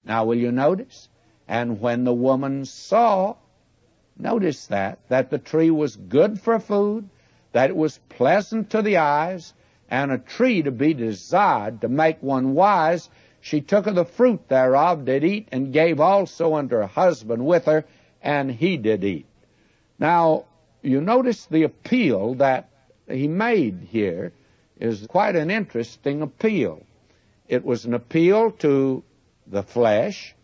Now, will you notice? And when the woman saw, notice that the tree was good for food, that it was pleasant to the eyes, and a tree to be desired to make one wise, she took of the fruit thereof, did eat, and gave also unto her husband with her, and he did eat. Now, you notice the appeal that he made here is quite an interesting appeal. It was an appeal to the flesh,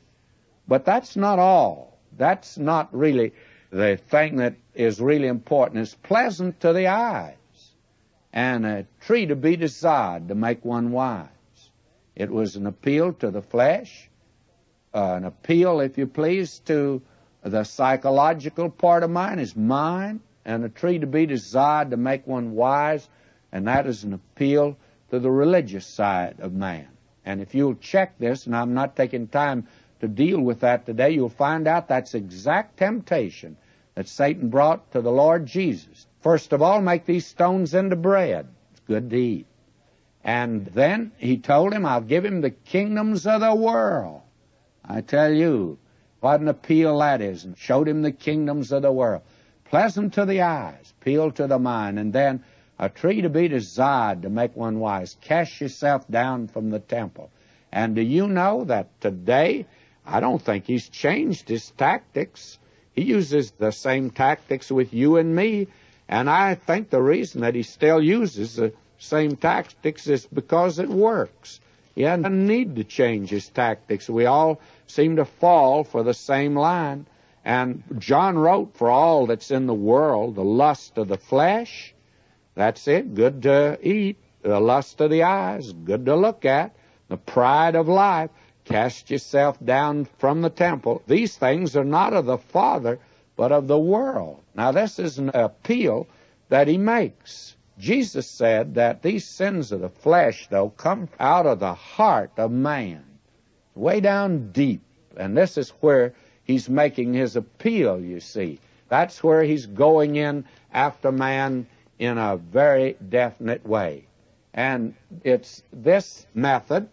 but that's not all. That's not really the thing that is really important. It's pleasant to the eyes, and a tree to be desired to make one wise. It was an appeal to the flesh, an appeal, if you please, to the psychological part of man, his mind, and a tree to be desired to make one wise, and that is an appeal to the religious side of man. And if you'll check this, and I'm not taking time to deal with that today, you'll find out that's exact temptation that Satan brought to the Lord Jesus. First of all, make these stones into bread. It's good to eat. And then he told him, I'll give him the kingdoms of the world. I tell you, what an appeal that is. And showed him the kingdoms of the world. Pleasant to the eyes, appeal to the mind. And then a tree to be desired to make one wise. Cast yourself down from the temple. And do you know that today, I don't think he's changed his tactics. He uses the same tactics with you and me. And I think the reason that he still uses the same tactics is because it works. He doesn't need to change his tactics. We all seem to fall for the same line. And John wrote, for all that's in the world, the lust of the flesh, that's it, good to eat. The lust of the eyes, good to look at. The pride of life, cast yourself down from the temple. These things are not of the Father, but of the world. Now, this is an appeal that he makes. Jesus said that these sins of the flesh, though, come out of the heart of man, way down deep. And this is where he's making his appeal, you see. That's where he's going in after man in a very definite way. And it's this method,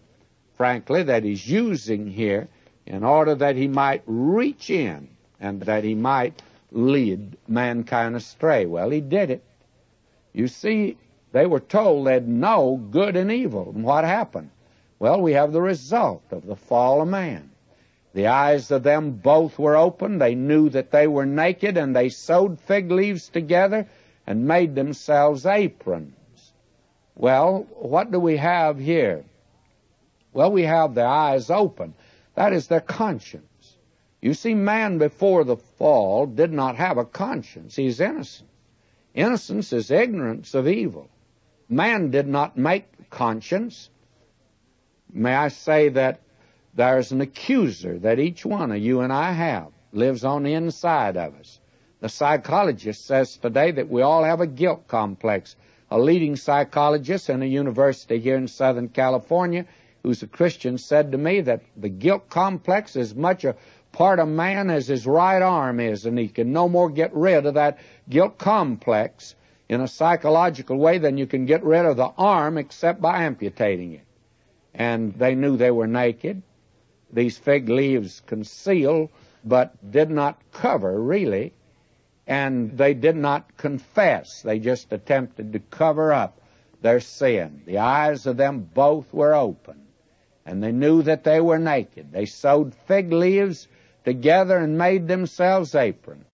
frankly, that he's using here in order that he might reach in and that he might lead mankind astray. Well, he did it. You see, they were told they'd know good and evil. And what happened? Well, we have the result of the fall of man. The eyes of them both were open. They knew that they were naked, and they sewed fig leaves together and made themselves aprons. Well, what do we have here? Well, we have their eyes open. That is their conscience. You see, man before the fall did not have a conscience. He's innocent. Innocence is ignorance of evil. Man did not make conscience. May I say that there's an accuser that each one of you and I have, lives on the inside of us. The psychologist says today that we all have a guilt complex. A leading psychologist in a university here in Southern California, who's a Christian, said to me that the guilt complex is much a part of man as his right arm is, and he can no more get rid of that guilt complex in a psychological way than you can get rid of the arm except by amputating it. And they knew they were naked. These fig leaves conceal, but did not cover, really. And they did not confess. They just attempted to cover up their sin. The eyes of them both were open, and they knew that they were naked. They sewed fig leaves together and made themselves aprons.